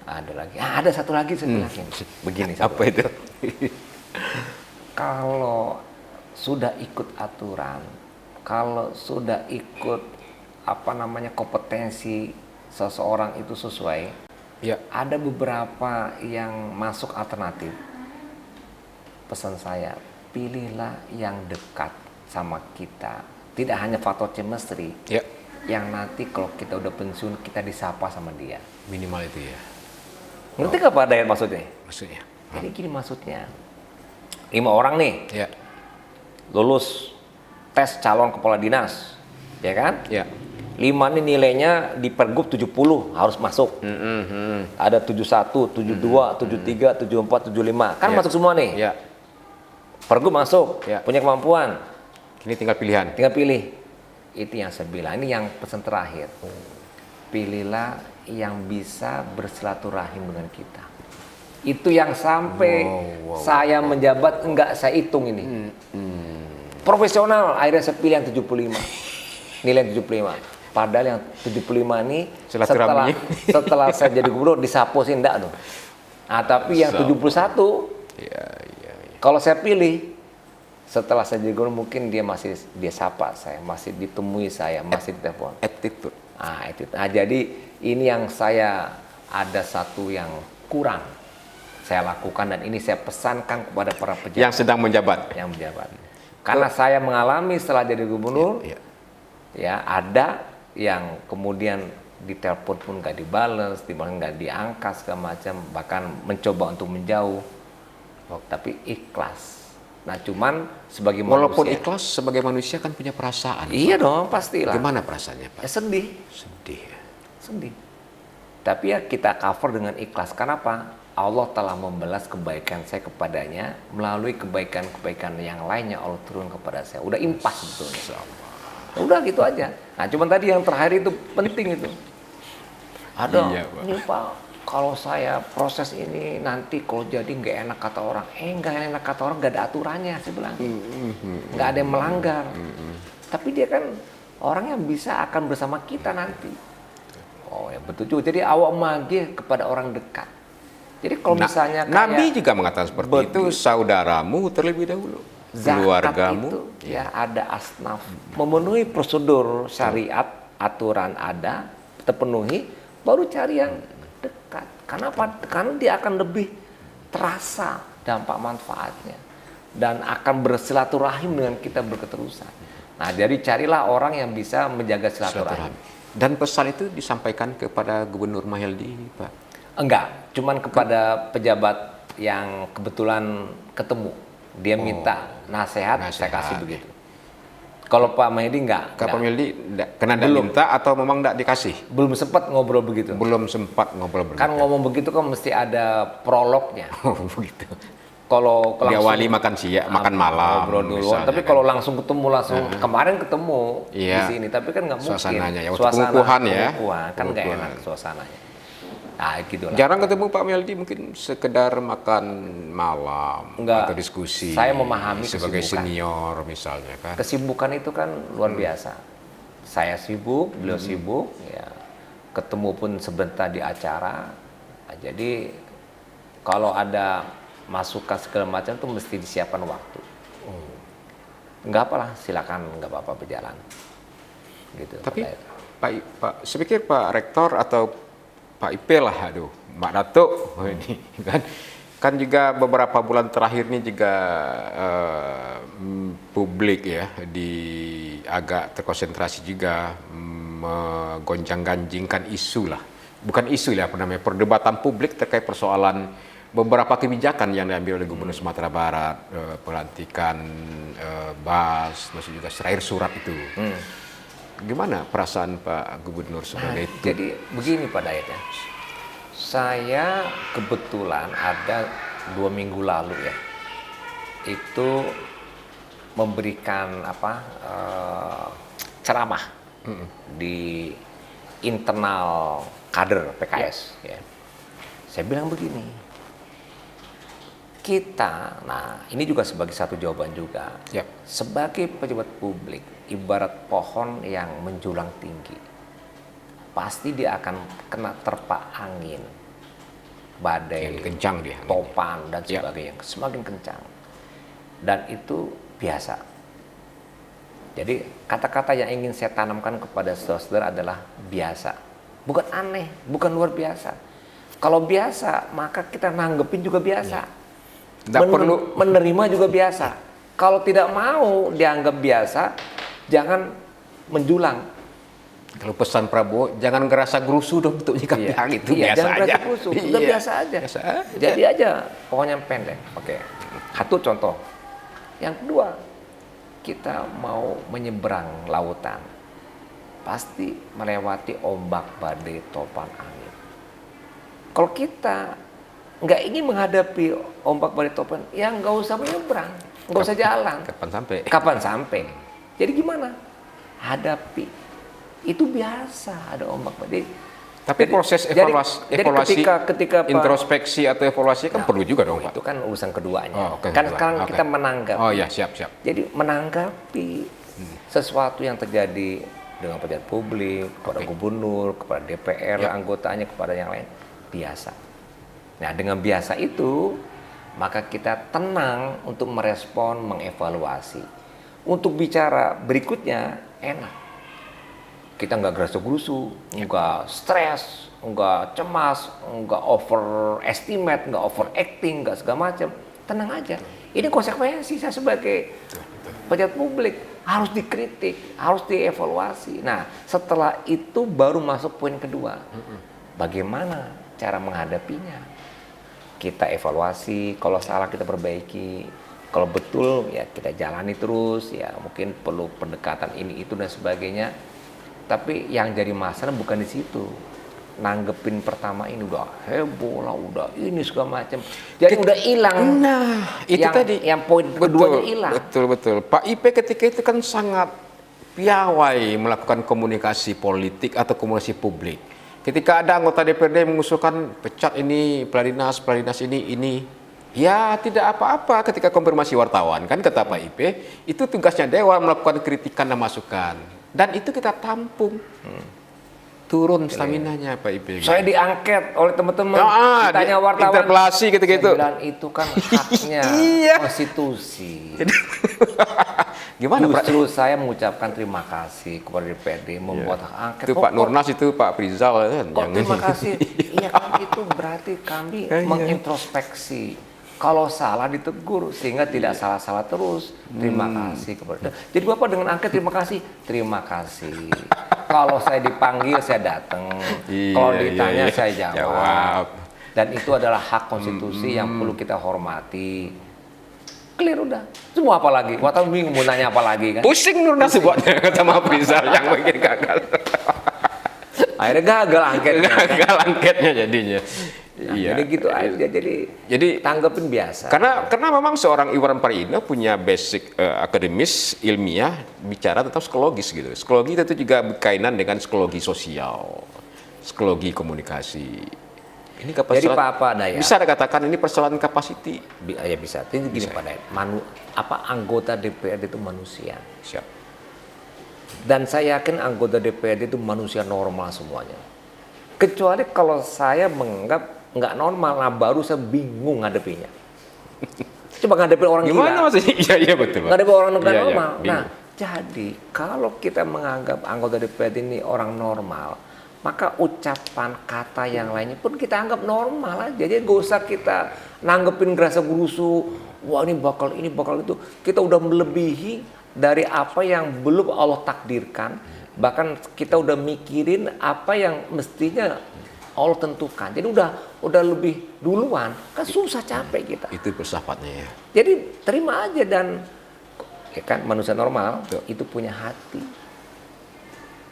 Ada lagi. Ada satu lagi. Begini. Apa itu? Kalau sudah ikut aturan, kalau sudah ikut kompetensi seseorang itu sesuai, Ya. ada beberapa yang masuk alternatif. Pesan saya, pilihlah yang dekat sama kita. Tidak hanya faktor chemistry, Ya. yang nanti kalau kita udah pensiun kita disapa sama dia. Minimal itu ya. Ngerti nggak Pak Dayat maksudnya? Maksudnya. Jadi gini maksudnya, 5 orang nih Ya. lulus tes calon kepala dinas, ya kan? Ya. 5 nih nilainya di Pergub 70 harus masuk. Ada 71, 72, 73, 74, 75. Kan Ya. masuk semua nih. Ya. Pergub masuk, Ya. punya kemampuan. Ini tinggal pilihan. Tinggal pilih. Itu yang saya bilang. Ini yang pesan terakhir. Pilihlah yang bisa bersilaturahim dengan kita. Itu yang sampai saya menjabat enggak saya hitung ini. Profesional, akhirnya saya pilih yang 75. Nilai 75. Padahal yang 75 ini setelah saya jadi gubernur disapu sih enggak dong. Nah, tapi yang 71 Ya. kalau saya pilih setelah saya jadi gubernur mungkin dia sapa saya, masih ditemui saya, masih ditelepon. Attitude. Nah, jadi ini yang saya ada satu yang kurang saya lakukan dan ini saya pesankan kepada para pejabat Yang sedang menjabat. yang menjabat. Karena saya mengalami setelah jadi gubernur, Ya. ya ada yang kemudian ditelepon pun nggak dibales, nggak diangkat segala macam, bahkan mencoba untuk menjauh, tapi ikhlas. Nah, cuman sebagai Walaupun manusia, ikhlas sebagai manusia kan punya perasaan. iya dong pastilah. Gimana perasaannya, Pak? Ya sedih. Sedih. Ya. Sedih. Tapi ya kita cover dengan ikhlas. Kenapa? Allah telah membalas kebaikan saya kepadanya melalui kebaikan-kebaikan yang lainnya Allah turun kepada saya. Udah impas sebetulnya. Udah gitu aja. Nah, cuman tadi yang terakhir itu penting itu. Ada, Iya, Pak. ini Pak, kalau saya proses ini nanti kalau jadi nggak enak kata orang. Nggak enak kata orang, nggak ada aturannya, saya bilang. Nggak ada yang melanggar. Tapi dia kan orang yang bisa akan bersama kita nanti. Oh ya betul juga. Jadi awak magih kepada orang dekat. Jadi kalau misalnya kayak Nabi juga mengatakan seperti itu, saudaramu terlebih dahulu, keluargamu. itu ya ada asnaf, memenuhi prosedur syariat, aturan ada, terpenuhi, baru cari yang dekat. Kenapa? Karena dia akan lebih terasa dampak manfaatnya dan akan bersilaturahim dengan kita berketerusan. Nah, jadi carilah orang yang bisa menjaga silaturahim. Dan pesan itu disampaikan kepada Gubernur Mahyildi, Pak? Enggak, cuman kepada pejabat yang kebetulan ketemu. Dia minta nasihat, saya kasih begitu. Kalau Pak Mahyildi enggak. Pak Mahyildi kena tidak minta atau memang tidak dikasih? Belum sempat ngobrol begitu. Belum sempat ngobrol begitu. Kan ngomong begitu kan mesti ada prolognya. Begitu. diawali makan siang, makan malam, ngobrol duluan. misalnya Tapi kan. kalau langsung ketemu kemarin ketemu di Iya. sini, tapi kan nggak mungkin. Suasananya ya, waktu pengukuhan ya. pengukuhan, kan nggak Pengukuhan. enak suasananya. Nah, gitu lah. Jarang ketemu Pak Meldi, mungkin sekedar makan malam Enggak. atau diskusi. Saya memahami sebagai kesibukan. senior misalnya kan. Kesibukan itu kan luar biasa. Saya sibuk, beliau sibuk, ya. Ketemu pun sebentar di acara. Nah, jadi kalau ada masukan segala macam itu mesti disiapkan waktu. Enggak apalah, silakan, enggak apa-apa berjalan. Gitu. Tapi Pak. saya pikir Pak Rektor atau Pak IP lah, aduh, Mbak Datuk, ini kan juga beberapa bulan terakhir ini juga publik ya agak terkonsentrasi juga menggonjang-ganjingkan isu lah, bukan isu ya, apa namanya, perdebatan publik terkait persoalan beberapa kebijakan yang diambil oleh Gubernur Sumatera Barat, pelantikan BAS, maksud juga terakhir surat itu. Gimana perasaan Pak Gubernur sebagai itu? Jadi begini Pak Dayat ya, saya kebetulan ada 2 minggu lalu ya, itu memberikan ceramah di internal kader PKS. Ya. Saya bilang begini, kita, nah ini juga sebagai satu jawaban juga, sebagai pejabat publik, ibarat pohon yang menjulang tinggi, pasti dia akan kena terpa angin, badai, Yang kencang dia, topan dan sebagainya, semakin kencang, dan itu biasa. Jadi kata-kata yang ingin saya tanamkan kepada saudara-saudara adalah biasa, bukan aneh, bukan luar biasa. Kalau biasa maka kita nanggepin juga biasa. Perlu Menerima juga biasa. Kalau tidak mau dianggap biasa, jangan menjulang. Kalau pesan Prabowo, jangan ngerasa gerusu dong untuk nyikapi itu, biasa jangan aja. merasa kusut, udah biasa aja. Biasa aja. Jadi aja, pokoknya pendek. Oke. Satu contoh. Yang kedua, kita mau menyeberang lautan, pasti melewati ombak, badai, topan, angin. Kalau kita nggak ingin menghadapi ombak, badai, topan, ya nggak usah menyeberang, nggak usah jalan. Kapan sampai? Kapan sampai? Jadi gimana? Hadapi. Itu biasa, ada ombak, badai. Tapi proses evaluasi, ketika Pak, introspeksi atau evaluasi kan perlu juga dong, Pak. itu kan urusan keduanya. Oh, oke, Kan kedua. sekarang Oke. kita menanggapi. Oh ya, siap. Jadi menanggapi sesuatu yang terjadi dengan pejabat publik, kepada gubernur, kepada DPR, anggotanya, kepada yang lain, biasa. Nah, dengan biasa itu, maka kita tenang untuk merespon, mengevaluasi. Untuk bicara berikutnya, enak. Kita nggak gerusu-gerusu, nggak stres, nggak cemas, nggak overestimate, nggak overacting, nggak segala macam. Tenang aja. Ini konsekuensi saya sebagai pejabat publik, harus dikritik, harus dievaluasi. Nah, setelah itu baru masuk poin kedua. Bagaimana cara menghadapinya? Kita evaluasi, kalau salah kita perbaiki, kalau betul ya kita jalani terus, ya mungkin perlu pendekatan ini itu dan sebagainya. Tapi yang jadi masalah bukan di situ. Nanggepin pertama ini udah heboh lah, udah ini segala macam. Jadi udah hilang. Nah, itu yang, tadi. Yang poin keduanya hilang. Betul. Pak IP ketika itu kan sangat piawai melakukan komunikasi politik atau komunikasi publik. Ketika ada anggota DPRD mengusulkan pecat ini, peladinas ini. Ya tidak apa-apa ketika konfirmasi wartawan, kan kata Pak IP, itu tugasnya Dewan melakukan kritikan dan masukan. Dan itu kita tampung. Turun staminanya Pak IP. Saya diangket oleh teman-teman, ditanya wartawan. Interpelasi gitu-gitu. Saya bilang itu kan haknya konstitusi. Gimana Justru saya mengucapkan terima kasih kepada DPRD membuat hak angket. Itu Pak Nurnas, itu Pak Prizal kan. Kok terima kasih? Iya kan itu berarti kami mengintrospeksi. Kalau salah ditegur sehingga tidak salah-salah terus. Terima kasih kepada. Jadi Bapak dengan angket terima kasih. Terima kasih. Kalau saya dipanggil saya datang. Kalau ditanya saya jawab. Dan itu adalah hak konstitusi yang perlu kita hormati. Clear udah. Semua apa lagi? Wartawan bingung mau nanya apa lagi kan? Pusing Nurnas buatnya kata Pak Prizal yang bikin gagal. Akhirnya gagal angketnya. Gagal angketnya jadinya. Nah, Iya. jadi gitu aja. Jadi tanggepin biasa. Karena memang seorang Iwan Prayitno punya basic akademis ilmiah bicara tentang psikologis gitu. Psikologi itu juga berkaitan dengan psikologi sosial, psikologi komunikasi. Ini Jadi Pak Dayat, bisa dikatakan ini persoalan kapasiti. ya bisa. Jadi gini Pak Dayat, anggota DPRD itu manusia. Siap. Dan saya yakin anggota DPRD itu manusia normal semuanya. Kecuali kalau saya menganggap nggak normal, nah baru saya bingung ngadepinya. Coba ngadepin orang Gimana gila. maksudnya? Iya betul. Pak. Ngadepin orang nggak Iya, iya, normal. bingung. Nah, jadi kalau kita menganggap anggota DPRD ini orang normal, maka ucapan kata yang lainnya pun kita anggap normal aja. Jadi gak usah kita nanggepin gerasa gerusu, wah ini bakal itu. Kita udah melebihi dari apa yang belum Allah takdirkan. Bahkan kita udah mikirin apa yang mestinya Allah tentukan. Jadi udah lebih duluan, kan susah capek kita. Itu filsafatnya ya. Jadi terima aja dan ya kan manusia normal itu punya hati,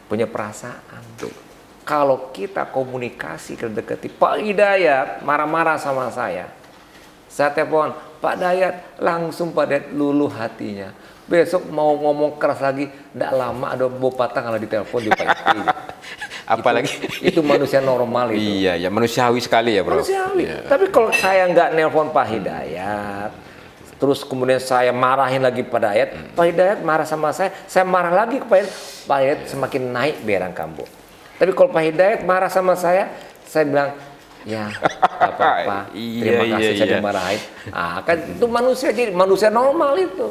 punya perasaan. Kalau kita komunikasi kedekati, Pak Hidayat marah-marah sama saya telepon Pak Dayat, langsung Pak Dayat luluh hatinya. Besok mau ngomong keras lagi, tidak lama ada bopatang kalau ditelepon di Pak Apalagi itu manusia normal itu. Iya, ya manusiawi sekali ya, Bro. Manusiawi. Iya. Tapi kalau saya nggak nelpon Pak Hidayat, terus kemudian saya marahin lagi Pak Hidayat, Pak Hidayat marah sama saya marah lagi ke Pak Hidayat, Pak Hidayat semakin naik berang kambuh. Tapi kalau Pak Hidayat marah sama saya bilang, ya nggak apa-apa, terima kasih saya dimarahin. Ah, kan itu manusia, jadi manusia normal itu.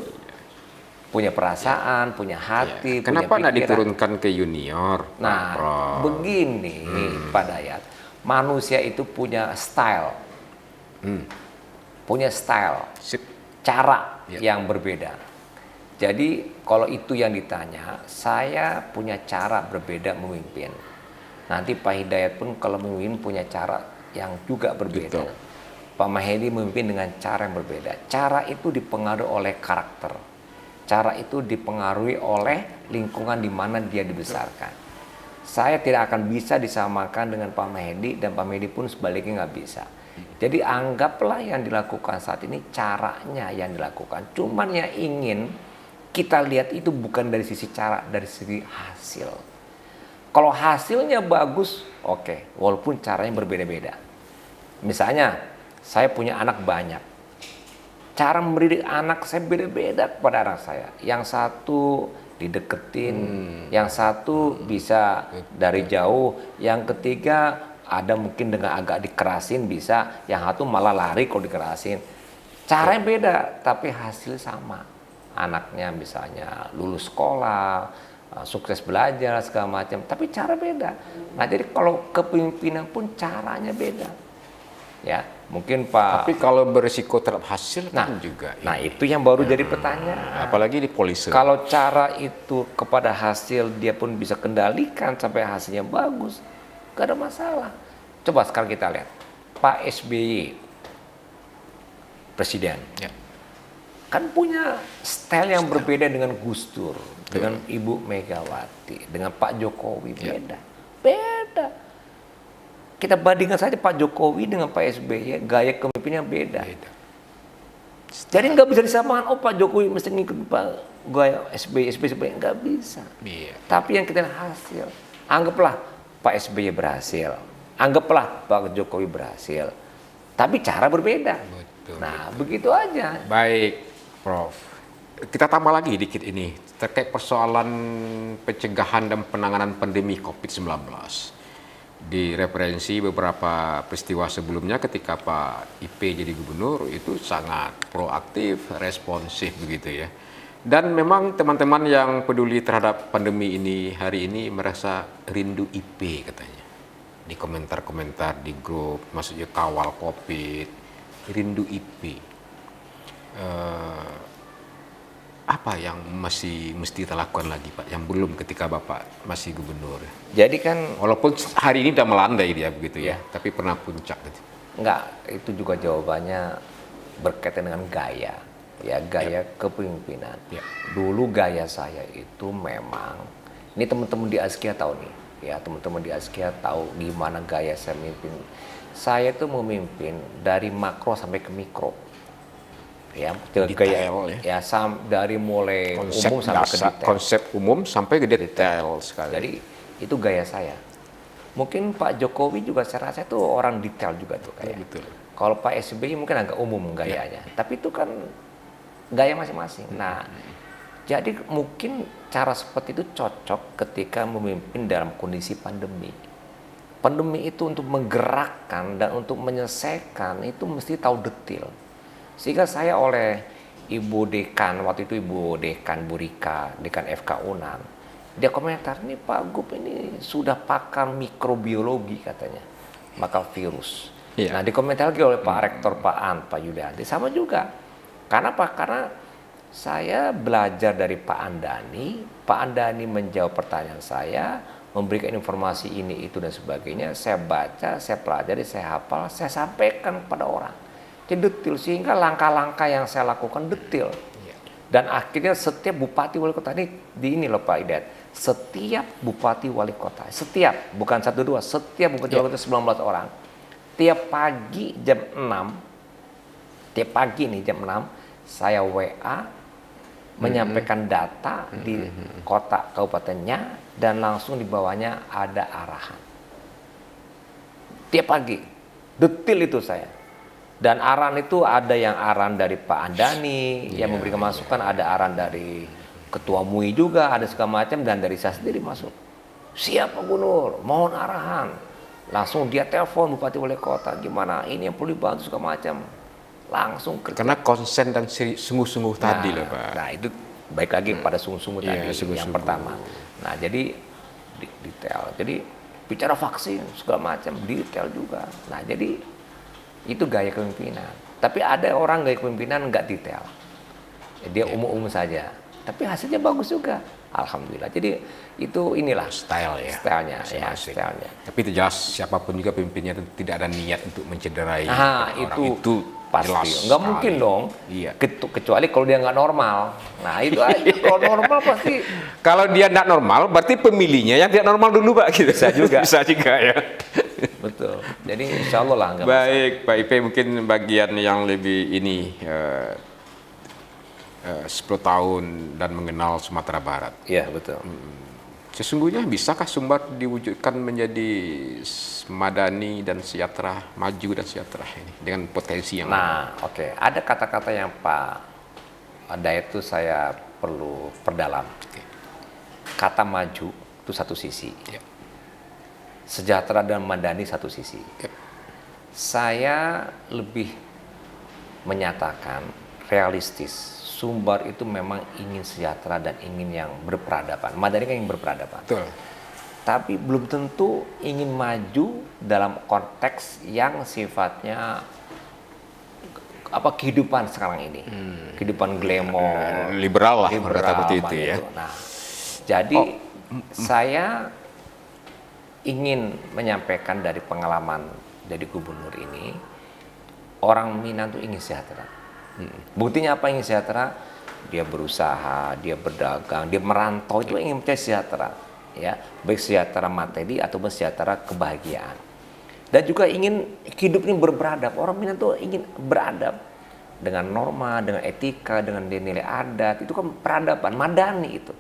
Punya perasaan, punya hati, Kenapa punya nggak pikiran. diturunkan ke junior? Nah, Prof? begini Pak Dayat, manusia itu punya style, Sip. cara yang berbeda. Jadi kalau itu yang ditanya, saya punya cara berbeda memimpin. Nanti Pak Hidayat pun kalau memimpin punya cara yang juga berbeda. Betul. Pak Mahedi memimpin dengan cara yang berbeda. Cara itu dipengaruhi oleh karakter. Cara itu dipengaruhi oleh lingkungan di mana dia dibesarkan. Saya tidak akan bisa disamakan dengan Pak Mahedi dan Pak Mahedi pun sebaliknya nggak bisa. Jadi anggaplah yang dilakukan saat ini caranya yang dilakukan. Cuman yang ingin kita lihat itu bukan dari sisi cara, dari sisi hasil. Kalau hasilnya bagus, oke, walaupun caranya berbeda-beda. Misalnya, saya punya anak banyak. Cara mendidik anak saya beda-beda kepada anak saya. Yang satu dideketin, yang satu bisa dari jauh, yang ketiga ada mungkin dengan agak dikerasin bisa, yang satu malah lari kalau dikerasin. Caranya beda, tapi hasil sama. Anaknya misalnya lulus sekolah, sukses belajar segala macam, tapi cara beda. Nah, jadi kalau kepemimpinan pun caranya beda. Ya, mungkin Pak. Tapi kalau berisiko terhadap hasil Nah, kan juga. Nah, itu yang baru jadi pertanyaan. Apalagi di polisi. Kalau cara itu kepada hasil dia pun bisa kendalikan sampai hasilnya bagus, gak ada masalah. Coba sekarang kita lihat Pak SBY, presiden, kan punya style yang berbeda dengan Gus Dur, dengan Ibu Megawati, dengan Pak Jokowi, beda. Kita bandingkan saja Pak Jokowi dengan Pak SBY, gaya kepemimpinannya beda. Jadi nggak bisa disamakan, oh Pak Jokowi mesti ngikut Pak gaya SBY, nggak bisa. Iya. Tapi yang kita lihat hasil, anggaplah Pak SBY berhasil, anggaplah Pak Jokowi berhasil, tapi cara berbeda. Betul, Nah, begitu aja. Baik, Prof. Kita tambah lagi dikit ini terkait persoalan pencegahan dan penanganan pandemi COVID-19. Di referensi beberapa peristiwa sebelumnya ketika Pak IP jadi gubernur itu sangat proaktif, responsif begitu ya. Dan memang teman-teman yang peduli terhadap pandemi ini hari ini merasa rindu IP katanya. Di komentar-komentar di grup, maksudnya kawal COVID, rindu IP. Apa yang masih mesti kita lakukan lagi Pak, yang belum ketika Bapak masih gubernur? Jadi kan Walaupun hari ini udah melandai dia begitu ya, tapi pernah puncak gitu. enggak, itu juga jawabannya berkaitan dengan gaya. Ya, gaya kepemimpinan. Ya. Dulu gaya saya itu memang, ini teman-teman di Askia tahu nih. Ya, teman-teman di Askia tahu gimana gaya saya memimpin. saya itu memimpin dari makro sampai ke mikro. Ya, Detail, dari mulai Konsep umum sampai ke dasar, detail. konsep umum sampai ke detail sekali. Jadi itu gaya saya. Mungkin Pak Jokowi juga saya rasa itu orang detail juga tuh kayak. Betul. Kalau Pak SBY mungkin agak umum gayanya, tapi itu kan gaya masing-masing. Nah, jadi mungkin cara seperti itu cocok ketika memimpin dalam kondisi pandemi. Pandemi itu untuk menggerakkan dan untuk menyelesaikan itu mesti tahu detail. Sehingga saya oleh Ibu Dekan, waktu itu Ibu Dekan Burika, Dekan FK Unan, dia komentar, ini Pak Gub ini sudah pakar mikrobiologi katanya, bakal virus. Iya. Nah, dikomentar lagi oleh Pak Rektor Pak An, Pak Yulianti, sama juga. Karena apa? Karena saya belajar dari Pak Andani menjawab pertanyaan saya, memberikan informasi ini, itu, dan sebagainya. Saya baca, saya pelajari, saya hafal, saya sampaikan kepada orang. Jadi detail, sehingga langkah-langkah yang saya lakukan detail. Dan akhirnya setiap bupati wali kota ini loh Pak Idet, setiap bupati wali kota, setiap, bukan 1 2, setiap bupati wali kota 19 orang. Tiap pagi jam 6, tiap pagi nih jam 6, saya WA menyampaikan data di kota kabupatennya dan langsung di bawahnya ada arahan. Tiap pagi, detail itu saya. Dan arahan itu ada yang arahan dari Pak Andani yang memberikan masukan, ada arahan dari Ketua MUI juga, ada segala macam, dan dari saya sendiri masuk. Siap Pak Gubernur, mohon arahan. Langsung dia telepon Bupati Wali Kota, gimana ini yang perlu dibantu segala macam. Langsung kerja. Karena konsen dan sungguh-sungguh tadi loh Pak. Nah itu baik lagi pada sungguh-sungguh tadi yang pertama. Nah jadi detail. Jadi bicara vaksin segala macam detail juga. Nah jadi itu gaya kepemimpinan. Tapi ada orang gaya kepemimpinan nggak detail. Dia umum-umum saja. Tapi hasilnya bagus juga. Alhamdulillah. Jadi itu inilah stylenya, ya, stylenya. Tapi itu jelas siapapun juga pemimpinnya tidak ada niat untuk mencederai Nah, orang. Itu pasti. Nggak mungkin dong. Iya. Kecuali kalau dia nggak normal. Nah itu aja. Kalau normal pasti. Kalau dia tidak normal, berarti pemilihnya yang tidak normal dulu Pak. Gitu. Bisa juga. Bisa juga ya. Betul. Jadi insya Allah lah nggak Baik, Pak Ipe, mungkin bagian yang lebih ini 10 tahun dan mengenal Sumatera Barat. Iya betul. Sesungguhnya bisakah Sumbar diwujudkan menjadi madani dan sejahtera, maju dan sejahtera ini dengan potensi yang Oke. Ada kata-kata yang Pak Dayat itu saya perlu perdalam. Kata maju itu satu sisi. Sejahtera dan madani satu sisi. Saya lebih menyatakan realistis. Sumbar itu memang ingin sejahtera dan ingin yang berperadaban. Madani kan ingin berperadaban. Betul. Tapi belum tentu ingin maju dalam konteks yang sifatnya kehidupan sekarang ini. Kehidupan glamor, liberal lah kata seperti itu ya. Nah, jadi saya ingin menyampaikan dari pengalaman jadi gubernur ini, orang Minang itu ingin sejahtera. Buktinya apa ingin sejahtera? Dia berusaha, dia berdagang, dia merantau itu ingin mencari sejahtera, ya, baik sejahtera materi ataupun sejahtera kebahagiaan. Dan juga ingin hidup ini beradab. Orang Minang itu ingin beradab dengan norma, dengan etika, dengan nilai adat. Itu kan peradaban, madani itu.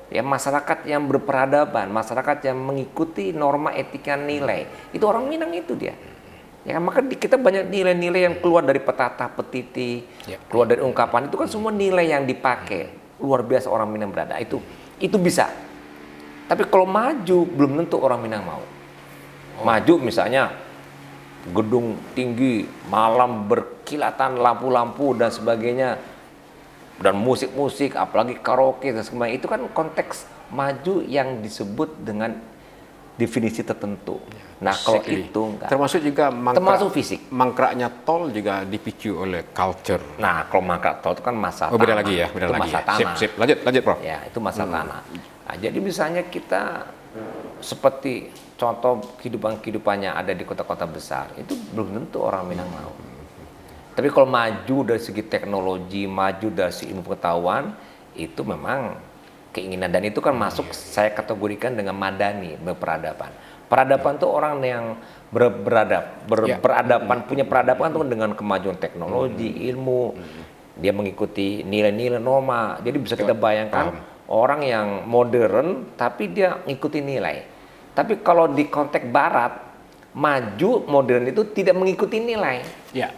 Ya, masyarakat yang berperadaban, masyarakat yang mengikuti norma etika nilai. Itu orang Minang itu dia. Ya, maka kita banyak nilai-nilai yang keluar dari petata, petiti, keluar dari ungkapan, itu kan semua nilai yang dipakai. Luar biasa orang Minang berada. Itu bisa. Tapi kalau maju belum tentu orang Minang mau. Maju misalnya gedung tinggi, malam berkilatan lampu-lampu dan sebagainya, dan musik-musik, apalagi karaoke dan sebagainya, itu kan konteks maju yang disebut dengan definisi tertentu. Nah, kalau itu enggak. Termasuk juga termasuk fisik. Mangkraknya tol juga dipicu oleh culture. Nah, kalau mangkrak tol itu kan masalah tanah. Beda lagi ya, beda lagi. Masalah tanah. Sip, lanjut Prof. Ya, itu masalah tanah. Nah, jadi misalnya kita seperti contoh kehidupannya ada di kota-kota besar, itu belum tentu orang Minang mau. Tapi kalau maju dari segi teknologi, maju dari segi ilmu pengetahuan, itu memang keinginan, dan itu kan masuk saya kategorikan dengan madani, berperadaban. Peradaban tuh orang yang beradaban, punya peradaban tuh dengan kemajuan teknologi, ilmu. Dia mengikuti nilai-nilai norma. Jadi bisa kita bayangkan orang yang modern tapi dia ngikuti nilai. Tapi kalau di konteks barat, maju modern itu tidak mengikuti nilai. Ya.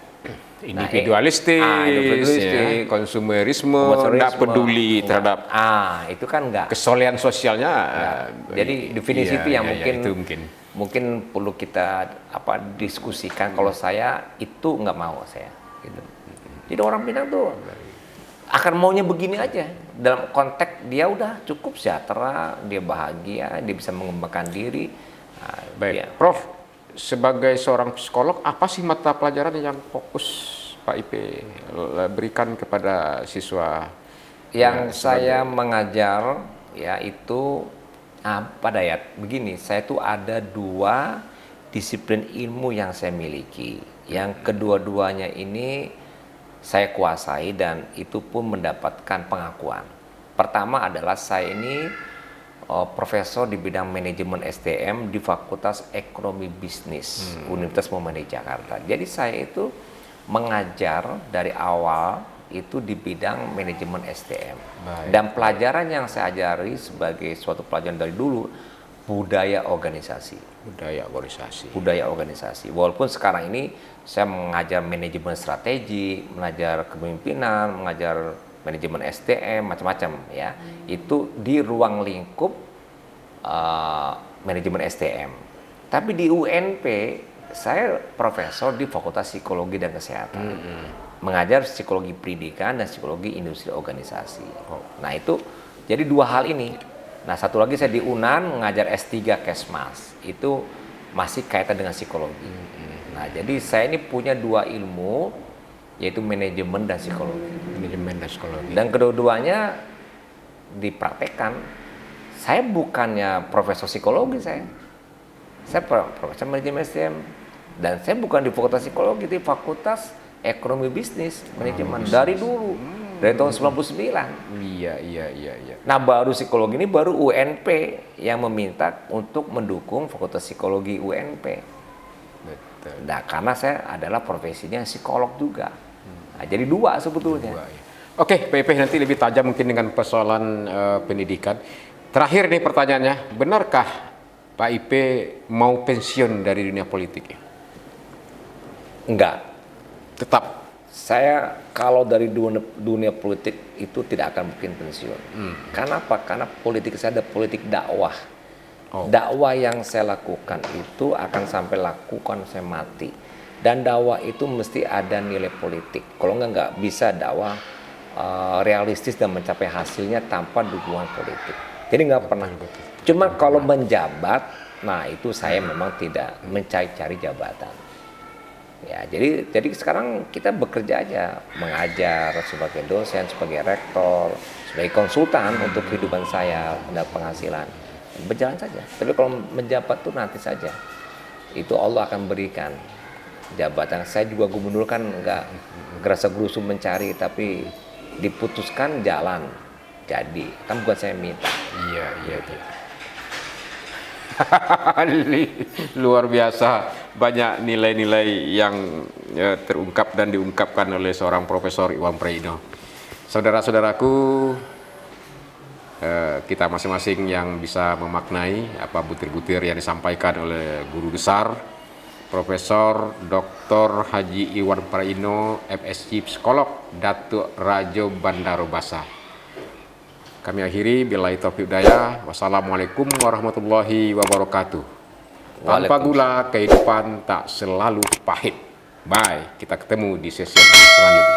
Individualistis, individualistik, konsumerisme, nggak peduli terhadap itu kan enggak. kesolehan sosialnya. Jadi definisi itu yang itu mungkin perlu kita diskusikan. Kalau saya itu nggak mau saya. Gitu. Jadi orang Minang tuh akan maunya begini aja. Dalam konteks dia udah cukup sejahtera, dia bahagia, dia bisa mengembangkan diri. Baik, Prof. Sebagai seorang psikolog, apa sih mata pelajaran yang fokus Pak IP berikan kepada siswa? Yang saya mengajar ya itu Pak Dayat, begini, saya tuh ada 2 disiplin ilmu yang saya miliki. Yang kedua-duanya ini saya kuasai dan itu pun mendapatkan pengakuan. Pertama adalah saya ini profesor di bidang manajemen SDM di Fakultas Ekonomi Bisnis Universitas Muhammadiyah Jakarta. Jadi saya itu mengajar dari awal itu di bidang manajemen SDM. Dan pelajaran yang saya ajari sebagai suatu pelajaran dari dulu budaya organisasi. Budaya organisasi. Walaupun sekarang ini saya mengajar manajemen strategi, mengajar kepemimpinan, mengajar manajemen SDM, macam-macam ya. Itu di ruang lingkup manajemen SDM. Tapi di UNP saya profesor di Fakultas Psikologi dan Kesehatan. Mengajar psikologi pendidikan dan psikologi industri organisasi. Nah, itu jadi 2 hal ini. Nah, satu lagi saya di UNAN mengajar S3 Kesmas. Itu masih kaitan dengan psikologi. Nah, jadi saya ini punya 2 ilmu, yaitu manajemen dan psikologi. Dan kedua-duanya dipraktekkan. Saya bukannya profesor psikologi saya profesor manajemen SDM. Dan saya bukan di Fakultas Psikologi, di Fakultas Ekonomi Bisnis Manajemen dari dulu. Dari tahun 99. Iya. Nah, baru psikologi ini baru UNP yang meminta untuk mendukung Fakultas Psikologi UNP. Betul. Nah, karena saya adalah profesinya psikolog juga. Nah, jadi 2 sebetulnya. Oke, PP nanti lebih tajam mungkin dengan persoalan pendidikan. Terakhir nih pertanyaannya, benarkah Pak IP mau pensiun dari dunia politik? Enggak. Tetap. Saya kalau dari dunia politik itu tidak akan mungkin pensiun. Karena apa? Karena politik saya ada politik dakwah. Dakwah yang saya lakukan itu akan sampai lakukan saya mati. Dan dakwah itu mesti ada nilai politik. Kalau nggak bisa dakwah realistis dan mencapai hasilnya tanpa dukungan politik. Jadi nggak pernah. Cuma kalau menjabat, nah itu saya memang tidak mencari-cari jabatan. Ya, jadi sekarang kita bekerja aja, mengajar sebagai dosen, sebagai rektor, sebagai konsultan untuk kehidupan saya, mendapat penghasilan. Berjalan saja. Tapi kalau menjabat tuh nanti saja. Itu Allah akan berikan jabatan. Saya juga gubernur kan nggak gerasa gerusu mencari, tapi diputuskan jalan. Jadi, kan bukan saya minta. Iya. Luar biasa, banyak nilai-nilai yang terungkap dan diungkapkan oleh seorang Profesor Iwan Prayono. Saudara-saudaraku, kita masing-masing yang bisa memaknai apa butir-butir yang disampaikan oleh guru besar Profesor Dr. Haji Iwan Prayono, FSC Psikolog, Datuk Rajo Bandaro Basa. Kami akhiri billahi taufiq hidayah. Wassalamualaikum warahmatullahi wabarakatuh. Tanpa gula kehidupan tak selalu pahit. Bye. Kita ketemu di sesi selanjutnya.